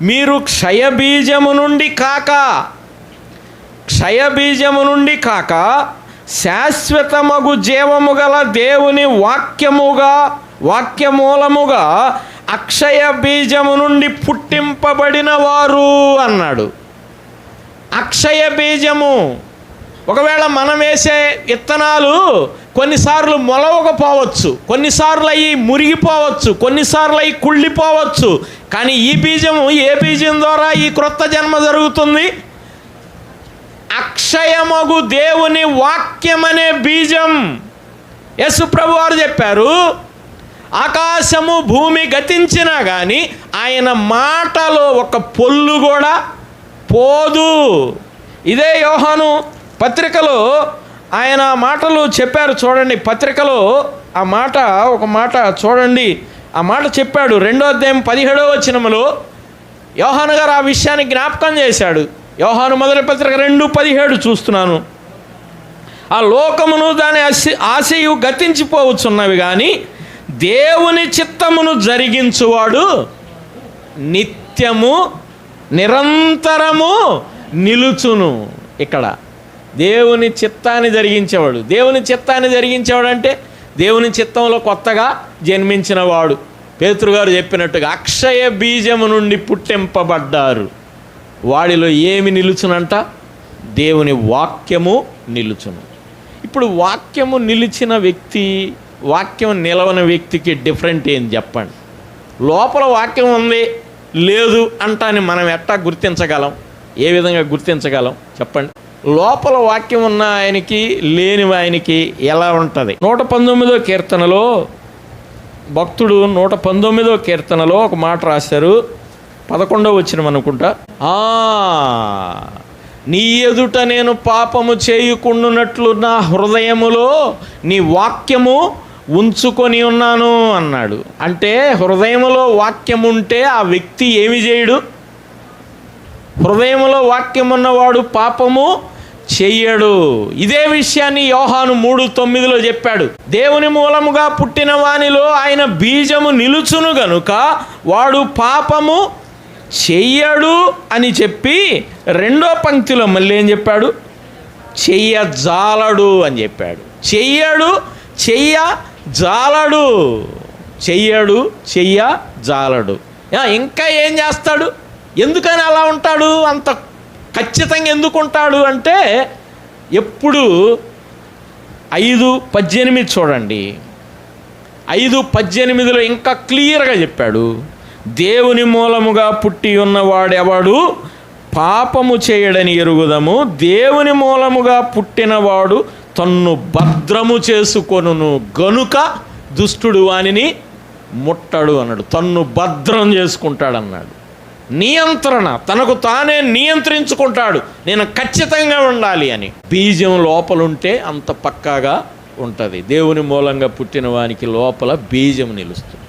మీరు క్షయబీజము నుండి కాక శాశ్వతమగు జీవము గల దేవుని వాక్యమూలముగా అక్షయ బీజము నుండి పుట్టింపబడిన వారు అన్నాడు. అక్షయ బీజము. ఒకవేళ మనం వేసే విత్తనాలు కొన్నిసార్లు మొలవకపోవచ్చు, కొన్నిసార్లు అవి మురిగిపోవచ్చు, కొన్నిసార్లు అవి కుళ్ళిపోవచ్చు. కానీ ఈ బీజము, ఏ బీజం ద్వారా ఈ క్రొత్త జన్మ జరుగుతుంది? అక్షయమగు దేవుని వాక్యమనే బీజం. యేసు ప్రభు వారు చెప్పారు, ఆకాశము భూమి గతించినా కానీ ఆయన మాటలో ఒక పొల్లు కూడా పోదు. ఇదే యోహాను పత్రికలో ఆయన మాటలు చెప్పారు. చూడండి, పత్రికలో ఒక మాట చూడండి. ఆ మాట చెప్పాడు 2వ అధ్యాయం 17వ వచనములో. యోహాను గారు ఆ విషయాన్ని జ్ఞాపకం చేశాడు. యోహాను మొదటి పత్రిక 2:17 చూస్తున్నాను. ఆ లోకమును దాని ఆశయు గతించిపోవచ్చున్నవి, కానీ దేవుని చిత్తమును జరిగించువాడు నిత్యము నిరంతరము నిలుచును. ఇక్కడ దేవుని చిత్తాన్ని జరిగించేవాడు. దేవుని చిత్తాన్ని జరిగించేవాడు అంటే దేవుని చిత్తంలో కొత్తగా జన్మించిన వాడు. పేతురు గారు చెప్పినట్టుగా అక్షయ బీజము నుండి పుట్టింపబడ్డారు. వాడిలో ఏమి నిలుచునంట? దేవుని వాక్యము నిలుచును. ఇప్పుడు వాక్యము నిలిచిన వ్యక్తి, వాక్యం నిలవని వ్యక్తికి డిఫరెంట్ ఏంది చెప్పండి? లోపల వాక్యం ఉంది లేదు అంటాన్ని మనం ఎట్టా గుర్తించగలం? ఏ విధంగా గుర్తించగలం చెప్పండి? లోపల వాక్యం ఉన్న ఆయనకి లేని ఆయనకి ఎలా ఉంటుంది? 119వ కీర్తనలో భక్తుడు 119వ కీర్తనలో ఒక మాట రాశారు. 11వ వచనం అనుకుంటా. నీ ఎదుట నేను పాపము చేయకుండానట్లు నా హృదయములో నీ వాక్యము ఉంచుకొని ఉన్నాను అన్నాడు. అంటే హృదయములో వాక్యం ఉంటే ఆ వ్యక్తి ఏమి చేయడు? హృదయములో వాక్యం ఉన్నవాడు పాపము చెయ్యడు. ఇదే విషయాన్ని యోహాను 3:9 చెప్పాడు. దేవుని మూలముగా పుట్టిన వానిలో ఆయన బీజము నిలుచును గనుక వాడు పాపము చెయ్యడు అని చెప్పి రెండో పంక్తిలో మళ్ళీ ఏం చెప్పాడు? చెయ్యజాలడు అని చెప్పాడు. చెయ్యడు, చెయ్యజాలడు, చెయ్యడు, చెయ్యజాలడు. ఇంకా ఏం చేస్తాడు? ఎందుకని అలా ఉంటాడు? అంత ఖచ్చితంగా ఎందుకు ఉంటాడు అంటే ఎప్పుడు 5:18 చూడండి. 5:18లో ఇంకా క్లియర్గా చెప్పాడు. దేవుని మూలముగా పుట్టి ఉన్నవాడెవడు పాపము చేయడని ఎరుగుదము. దేవుని మూలముగా పుట్టినవాడు తన్ను భద్రము చేసుకొనును గనుక దుష్టుడు వానిని ముట్టడు అన్నాడు. తన్ను భద్రం చేసుకుంటాడు అన్నాడు. నియంత్రణ, తనకు తానే నియంత్రించుకుంటాడు. నేను ఖచ్చితంగా ఉండాలి అని. బీజం లోపలుంటే అంత పక్కాగా ఉంటుంది. దేవుని మూలంగా పుట్టిన వానికి లోపల బీజం నిలుస్తుంది.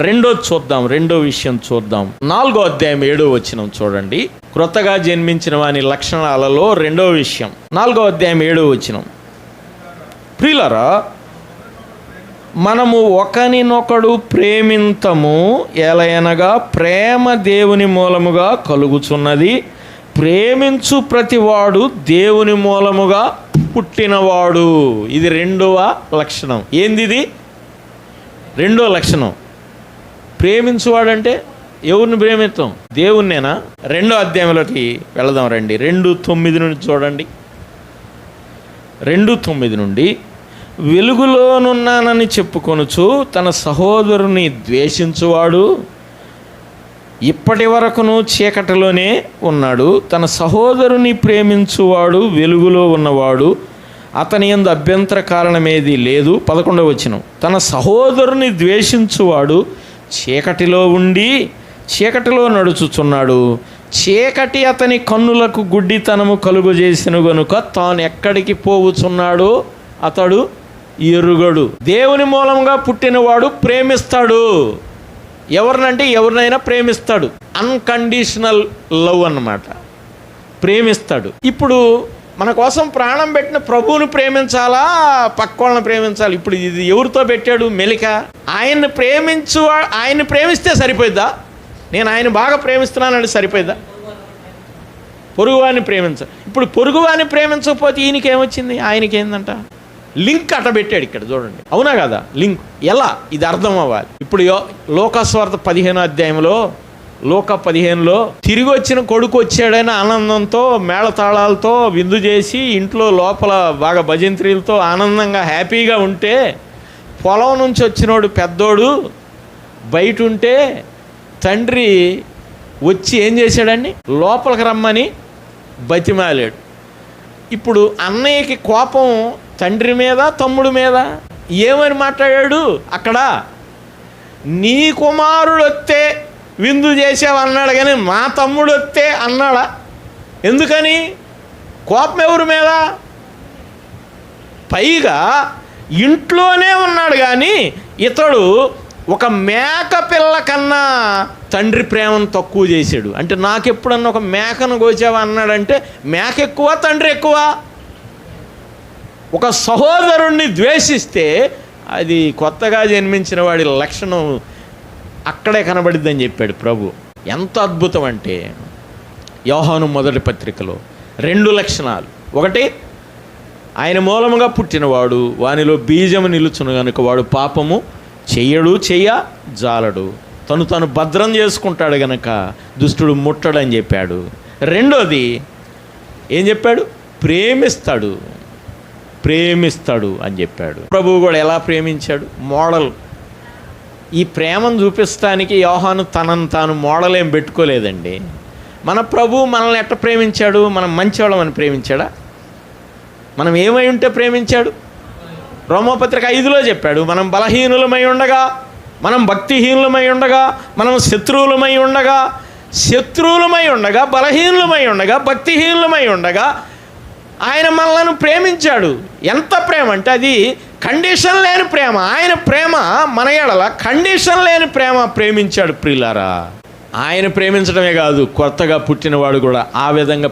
రెండో విషయం చూద్దాం. 4వ అధ్యాయం 7వ వచనం చూడండి. క్రొత్తగా జన్మించిన వాని లక్షణాలలో రెండో విషయం 4వ అధ్యాయం 7వ వచనం. ప్రియులారా, మనము ఒకనినొకడు ప్రేమింతము, ఎలయనగా ప్రేమ దేవుని మూలముగా కలుగుచున్నది. ప్రేమించు ప్రతివాడు దేవుని మూలముగా పుట్టినవాడు. ఇది రెండవ లక్షణం. ఏంది ఇది? రెండో లక్షణం. ప్రేమించువాడంటే ఎవరిని ప్రేమిస్తాం? దేవుణ్ణేనా? 2వ అధ్యాయంలోకి వెళదాం రండి. 2:9 నుండి చూడండి. 2:9 నుండి వెలుగులోనున్నానని చెప్పుకొనుచు తన సహోదరుని ద్వేషించువాడు ఇప్పటి వరకును చీకటిలోనే ఉన్నాడు. తన సహోదరుని ప్రేమించువాడు వెలుగులో ఉన్నవాడు, అతని యందు అభ్యంతర కారణమేది లేదు. 11వ వచనం. తన సహోదరుని ద్వేషించువాడు చీకటిలో ఉండి చీకటిలో నడుచుచున్నాడు. చీకటి అతని కన్నులకు గుడ్డితనము కలుగు చేసిన గనుక తాను ఎక్కడికి పోవుచున్నాడో అతడు ఎరుగడు. దేవుని మూలంగా పుట్టినవాడు ప్రేమిస్తాడు. ఎవరినంటే ఎవరినైనా ప్రేమిస్తాడు. అన్కండిషనల్ లవ్ అన్నమాట. ప్రేమిస్తాడు. ఇప్పుడు మన కోసం ప్రాణం పెట్టిన ప్రభువుని ప్రేమించాలా, పక్క వాళ్ళని ప్రేమించాలి? ఇప్పుడు ఇది ఎవరితో పెట్టాడు మెలిక? ఆయన్ని ప్రేమిస్తే సరిపోయిద్దా? నేను ఆయన బాగా ప్రేమిస్తున్నానంటే సరిపోయిద్దా? పొరుగువాడిని ప్రేమించాలి. ఇప్పుడు పొరుగువాడిని ప్రేమించకపోతే ఈయనకి ఏమొచ్చింది? ఆయనకి ఏందంట? లింక్ అట్టబెట్టాడు ఇక్కడ చూడండి. అవునా కదా? లింక్ ఎలా? ఇది అర్థం అవ్వాలి. ఇప్పుడు లోకాస్వార్త 15వ అధ్యాయంలో లోక 15లో తిరిగి వచ్చిన కొడుకు వచ్చాడని ఆనందంతో మేళతాళాలతో విందు చేసి ఇంట్లో లోపల బాగా భజంత్రీలతో ఆనందంగా హ్యాపీగా ఉంటే పొలం నుంచి వచ్చినోడు పెద్దోడు బయట ఉంటే తండ్రి వచ్చి ఏం చేశాడండి? లోపలికి రమ్మని బతిమాలాడు. ఇప్పుడు అన్నయ్యకి కోపం తండ్రి మీద తమ్ముడు మీద. ఏమని మాట్లాడాడు అక్కడ? నీ కుమారుడు వస్తే విందు చేసావు అన్నాడు కానీ మా తమ్ముడు వస్తే అన్నాడా? ఎందుకని? కోపం ఎవరి మీద? పైగా ఇంట్లోనే ఉన్నాడు కానీ ఇతడు ఒక మేక పిల్ల కన్నా తండ్రి ప్రేమను తక్కువ చేశాడు. అంటే నాకెప్పుడన్నా ఒక మేకను కోసావా అన్నాడంటే మేక ఎక్కువ తండ్రి ఎక్కువ? ఒక సహోదరుణ్ణి ద్వేషిస్తే అది కొత్తగా జన్మించిన వాడి లక్షణం అక్కడే కనబడిద్దని చెప్పాడు ప్రభు. ఎంత అద్భుతం అంటే యోహాను మొదటి పత్రికలో 2 లక్షణాలు. ఒకటి, ఆయన మూలముగా పుట్టినవాడు వానిలో బీజము నిలుచును గనుక వాడు పాపము చెయ్య జాలడు. తను భద్రం చేసుకుంటాడు గనక దుష్టుడు ముట్టడని చెప్పాడు. రెండోది ఏం చెప్పాడు? ప్రేమిస్తాడు అని చెప్పాడు. ప్రభువు కూడా ఎలా ప్రేమించాడు? మోడల్. ఈ ప్రేమను చూపిస్తానికి యోహాను తనను తాను మోడల్ ఏం పెట్టుకోలేదండి. మన ప్రభువు మనల్ని ఎట్ట ప్రేమించాడు? మనం మంచివాళ్ళమని ప్రేమించాడా? మనం ఏమై ఉంటే ప్రేమించాడు? రోమాపత్రిక 5లో చెప్పాడు, మనం బలహీనులమై ఉండగా, మనం భక్తిహీనులమై ఉండగా, మనం శత్రువులమై ఉండగా, బలహీనులమై ఉండగా, భక్తిహీనులమై ఉండగా ఆయన మనలను ప్రేమించాడు. ఎంత ప్రేమ అంటే అది కండిషన్ లేని ప్రేమ. ఆయన ప్రేమ మన ఎడల కండిషన్ లేని ప్రేమ ప్రేమించాడు. ప్రియులారా, ఆయన ప్రేమించడమే కాదు, కొత్తగా పుట్టినవాడు కూడా ఆ విధంగా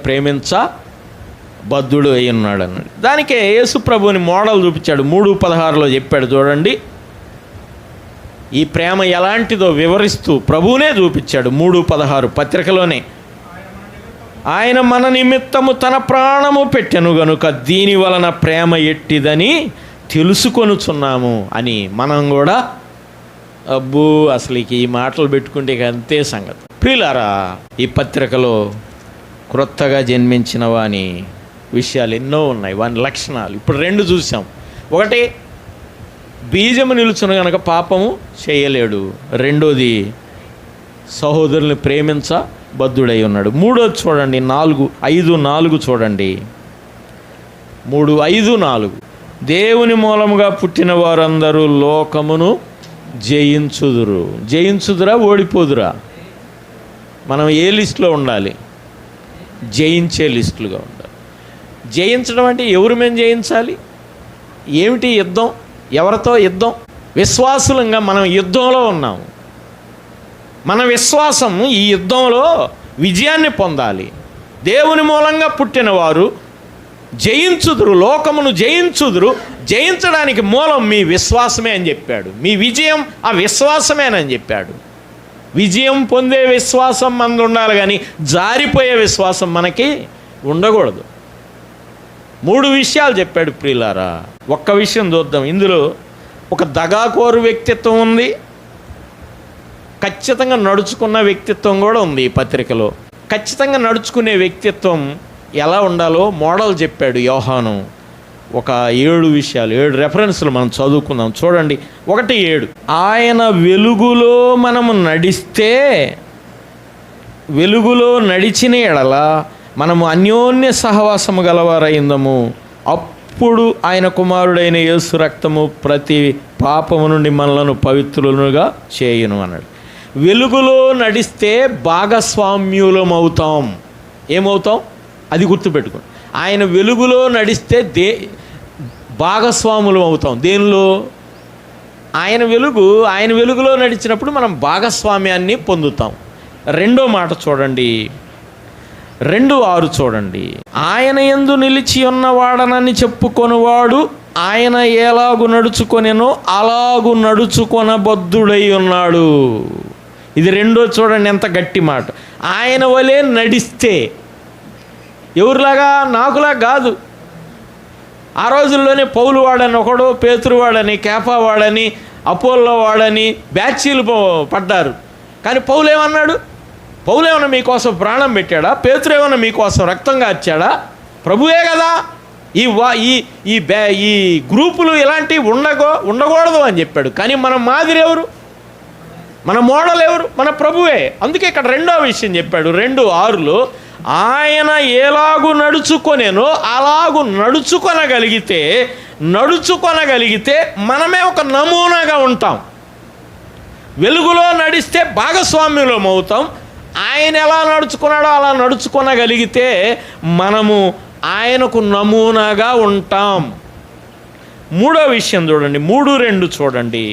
బద్ధుడు అయి ఉన్నాడు అన్నాడు. దానికే యేసు ప్రభువుని మోడల్ చూపించాడు. 3:16లో చెప్పాడు చూడండి. ఈ ప్రేమ ఎలాంటిదో వివరిస్తూ ప్రభువునే చూపించాడు. 3:16 పత్రికలోనే, ఆయన మన నిమిత్తము తన ప్రాణము పెట్టెను గనుక దీని వలన ప్రేమ ఎట్టిదని తెలుసుకొనుచున్నాము అని మనం కూడా అబ్బో అసలు ఈ మాటలు పెట్టుకుంటే ఇక అంతే సంగతి. ప్రియులారా, ఈ పత్రికలో క్రొత్తగా జన్మించిన వాని విషయాలు ఎన్నో ఉన్నాయి, వాని లక్షణాలు. ఇప్పుడు 2 చూసాం. ఒకటి, బీజము నిలుచును కనుక పాపము చేయలేడు. రెండోది, సహోదరుని బద్ధుడై ఉన్నాడు. మూడోది చూడండి, 5:4 చూడండి. 3:5-4 దేవుని మూలముగా పుట్టిన వారందరూ లోకమును జయించుదురా ఓడిపోదురా? మనం ఏ లిస్టులో ఉండాలి? జయించే లిస్టులుగా ఉండాలి. జయించడం అంటే ఎవరు మేము జయించాలి? ఏమిటి యుద్ధం? ఎవరితో యుద్ధం? విశ్వాసులంగా మనం యుద్ధంలో ఉన్నాము. మన విశ్వాసం ఈ యుద్ధంలో విజయాన్ని పొందాలి. దేవుని మూలంగా పుట్టిన వారు జయించుదురు, లోకమును జయించడానికి మూలం మీ విశ్వాసమే అని చెప్పాడు. మీ విజయం ఆ విశ్వాసమేనని చెప్పాడు. విజయం పొందే విశ్వాసం మనది ఉండాలి, కానీ జారిపోయే విశ్వాసం మనకి ఉండకూడదు. 3 విషయాలు చెప్పాడు ప్రియులారా. ఒక్క విషయం చూద్దాం. ఇందులో ఒక దగాకోరు వ్యక్తిత్వం ఉంది, ఖచ్చితంగా నడుచుకున్న వ్యక్తిత్వం కూడా ఉంది. ఈ పత్రికలో ఖచ్చితంగా నడుచుకునే వ్యక్తిత్వం ఎలా ఉండాలో మోడల్ చెప్పాడు యోహాను. ఒక 7 విషయాలు, 7 రెఫరెన్స్లు మనం చదువుకుందాం చూడండి. 1:7 ఆయన వెలుగులో మనము వెలుగులో నడిచిన ఎడల మనము అన్యోన్య సహవాసము గలవారైందము. అప్పుడు ఆయన కుమారుడైన యేసు రక్తము ప్రతి పాపము నుండి మనలను పవిత్రులుగా చేయును అన్నాడు. వెలుగులో నడిస్తే భాగస్వామ్యులమవుతాం. ఏమవుతాం? అది గుర్తుపెట్టుకోండి. ఆయన వెలుగులో నడిస్తే భాగస్వాములం అవుతాం. దేనిలో? ఆయన వెలుగులో నడిచినప్పుడు మనం భాగస్వామ్యాన్ని పొందుతాం. రెండో మాట చూడండి, 2:6 చూడండి. ఆయన యందు నిలిచి ఉన్నవాడనని చెప్పుకొనివాడు ఆయన ఎలాగు నడుచుకొనెనో అలాగు నడుచుకొనబద్ధుడై ఉన్నాడు. ఇది 2 చూడండి, ఎంత గట్టి మాట. ఆయన వలె నడిస్తే, ఎవరిలాగా? నాకులా కాదు. ఆ రోజుల్లోనే పౌలు వాడని ఒకడు, పేతురు వాడని, కేఫా వాడని, అపోల్లో వాడని బ్యాచీలు పడ్డారు. కానీ పౌలు ఏమన్నాడు? పౌలు ఏమన్నా మీకోసం ప్రాణం పెట్టాడా? పేతురు ఏమన్నా మీకోసం రక్తం కార్చాడా? ప్రభువే కదా. ఈ గ్రూపులు ఇలాంటివి ఉండకూడదు అని చెప్పాడు. కానీ మన మాదిరి ఎవరు? మన మోడల్ ఎవరు? మన ప్రభువే. అందుకే ఇక్కడ 2వ విషయం చెప్పాడు. 2:6లో ఆయన ఎలాగు నడుచుకొనేనో అలాగు నడుచుకొనగలిగితే మనమే ఒక నమూనాగా ఉంటాం. వెలుగులో నడిస్తే భాగస్వామ్యులం అవుతాం. ఆయన ఎలా నడుచుకున్నాడో అలా నడుచుకొనగలిగితే మనము ఆయనకు నమూనాగా ఉంటాం. 3వ విషయం చూడండి, 3:2 చూడండి.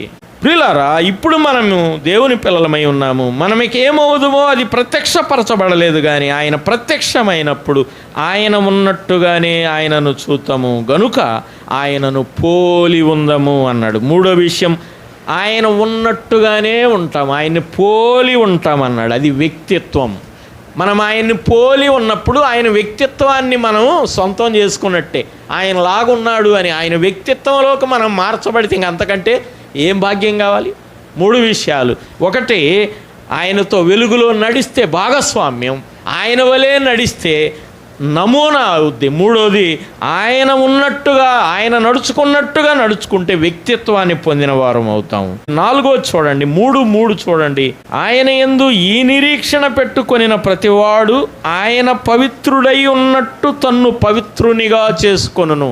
ప్రియులారా, ఇప్పుడు మనము దేవుని పిల్లలమై ఉన్నాము. మనకి ఏమవుదుమో అది ప్రత్యక్షపరచబడలేదు, కానీ ఆయన ప్రత్యక్షమైనప్పుడు ఆయన ఉన్నట్టుగానే ఆయనను చూద్దాము గనుక ఆయనను పోలి ఉందము అన్నాడు. 3వ విషయం, ఆయన ఉన్నట్టుగానే ఉంటాం, ఆయన్ని పోలి ఉంటామన్నాడు. అది వ్యక్తిత్వం. మనం ఆయన్ని పోలి ఉన్నప్పుడు ఆయన వ్యక్తిత్వాన్ని మనం సొంతం చేసుకున్నట్టే. ఆయన లాగున్నాడు అని ఆయన వ్యక్తిత్వంలోకి మనం మార్చబడితే ఇంక అంతకంటే ఏం భాగ్యం కావాలి? 3 విషయాలు. ఒకటి, ఆయనతో వెలుగులో నడిస్తే భాగస్వామ్యం, ఆయన వలే నడిస్తే నమూనా అవుద్ది. 3వది, ఆయన ఉన్నట్టుగా ఆయన నడుచుకున్నట్టుగా నడుచుకుంటే వ్యక్తిత్వాన్ని పొందిన వారం అవుతాము. 4వది చూడండి, 3:3 చూడండి. ఆయన యందు ఈ నిరీక్షణ పెట్టుకొనిన ప్రతివాడు ఆయన పవిత్రుడై ఉన్నట్టు తన్ను పవిత్రునిగా చేసుకొనును.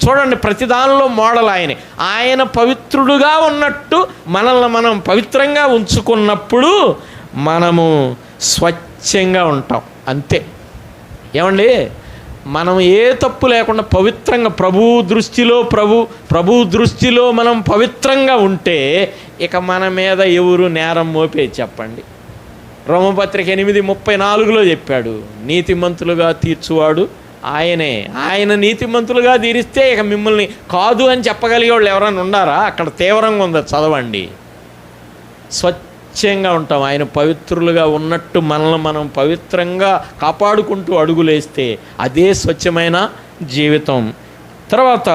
చూడండి, ప్రతి దానిలో మోడల్ ఆయనే. ఆయన పవిత్రుడుగా ఉన్నట్టు మనల్ని మనం పవిత్రంగా ఉంచుకున్నప్పుడు మనము స్వచ్ఛంగా ఉంటాం. అంతే. ఏమండి, మనం ఏ తప్పు లేకుండా పవిత్రంగా ప్రభు దృష్టిలో మనం పవిత్రంగా ఉంటే ఇక మన మీద ఎవరు నేరం మోపేది చెప్పండి? రోమపత్రిక 8:34 చెప్పాడు, నీతిమంతులుగా తీర్చువాడు ఆయనే. ఆయన నీతిమంతులుగా తీరిస్తే ఇక మిమ్మల్ని కాదు అని చెప్పగలిగే వాళ్ళు ఎవరైనా ఉండారా? అక్కడ తీవ్రంగా ఉందా, చదవండి. స్వచ్ఛంగా ఉంటాం. ఆయన పవిత్రులుగా ఉన్నట్టు మనల్ని మనం పవిత్రంగా కాపాడుకుంటూ అడుగులేస్తే అదే స్వచ్ఛమైన జీవితం. తర్వాత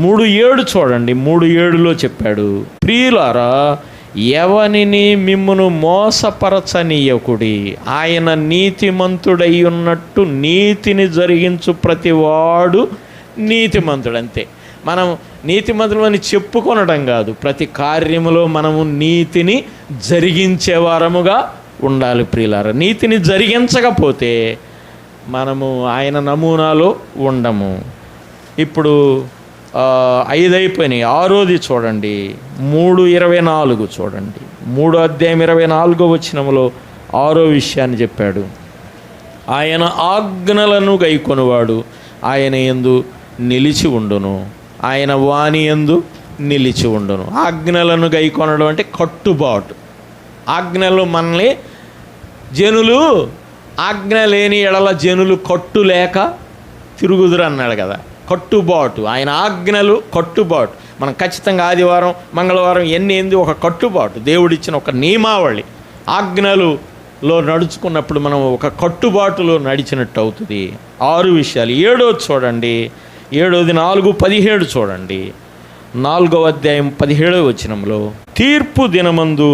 3:7 చూడండి. 3:7 చెప్పాడు, ప్రియులారా, ఎవనిని మిమ్మును మోసపరచనీయకుడి. ఆయన నీతిమంతుడై ఉన్నట్టు నీతిని జరిగించు ప్రతివాడు నీతిమంతుడు. అంతే. మనం నీతిమంతులు అని చెప్పుకొనడం కాదు, ప్రతి కార్యములో మనము నీతిని జరిగించేవారముగా ఉండాలి. ప్రియులారా, నీతిని జరిగించకపోతే మనము ఆయన నమూనాలో ఉండము. ఇప్పుడు 5 అయిపోయినాయి. 6వది చూడండి, 3:24 చూడండి. 3వ అధ్యాయం 24వ వచనంలో 6వ విషయాన్ని చెప్పాడు. ఆయన ఆజ్ఞలను గైకొనువాడు ఆయన యందు నిలిచి ఉండును, ఆయన వాని యందు నిలిచి ఉండును. ఆజ్ఞలను గైకొనడం అంటే కట్టుబాటు. ఆజ్ఞలు మనల్ని జనులు ఆజ్ఞ లేని ఎడల జనులు కట్టు లేక తిరుగుదురు అన్నాడు కదా. కట్టుబాటు, ఆయన ఆజ్ఞలు కట్టుబాటు. మనం ఖచ్చితంగా ఆదివారం మంగళవారం ఏంది ఒక కట్టుబాటు, దేవుడిచ్చిన ఒక నియమావళి. ఆజ్ఞలులో నడుచుకున్నప్పుడు మనం ఒక కట్టుబాటులో నడిచినట్టు అవుతుంది. 6 విషయాలు. 7వది చూడండి. 7వది 4:17 చూడండి. 4వ అధ్యాయం 17వ వచనంలో, తీర్పు దినమందు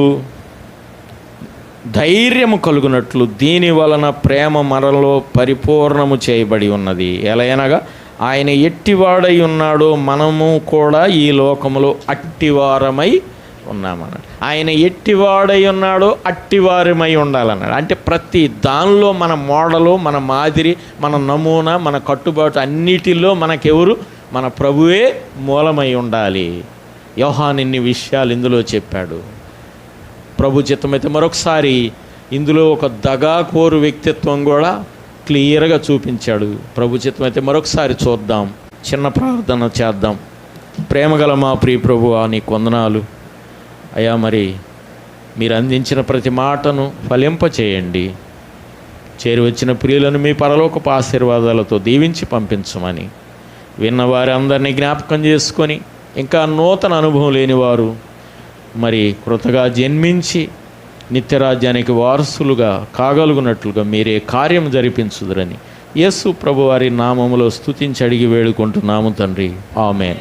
ధైర్యము కలుగునట్లు దీని వలన ప్రేమ మనలో పరిపూర్ణము చేయబడి ఉన్నది. ఎలయనగా ఆయన ఎట్టివాడై ఉన్నాడో మనము కూడా ఈ లోకములో అట్టివారమై ఉన్నామన్నాడు. ఆయన ఎట్టివాడై ఉన్నాడో అట్టివారమై ఉండాలన్నాడు. అంటే ప్రతి దానిలో మన మోడలు, మన మాదిరి, మన నమూనా, మన కట్టుబాటు అన్నిటిలో మనకెవరు? మన ప్రభువే మూలమై ఉండాలి. యోహాను ఇన్ని విషయాలు ఇందులో చెప్పాడు. ప్రభు చిత్తమైతే మరొకసారి ఇందులో ఒక దగాకోరు వ్యక్తిత్వం కూడా క్లియర్గా చూపించాడు. ప్రభు చిత్తమైతే మరొకసారి చూద్దాం. చిన్న ప్రార్థన చేద్దాం. ప్రేమగల మా ప్రియ ప్రభువా, నీకు వందనాలు అయ్యా. మరి మీరు అందించిన ప్రతి మాటను ఫలింపచేయండి. చేరి వచ్చిన ప్రియులను మీ పరలోకపు ఆశీర్వాదాలతో దీవించి పంపించమని విన్నవారి అందరినీ జ్ఞాపకం చేసుకొని, ఇంకా నూతన అనుభవం లేనివారు మరి కృతగా జన్మించి నిత్యరాజ్యానికి వారసులుగా కాగలుగునట్లుగా మీరే కార్యం జరిపించుదురని యేసు ప్రభువారి నామములో స్తుతించి అడిగి వేడుకుంటున్నాము తండ్రి. ఆమేన్.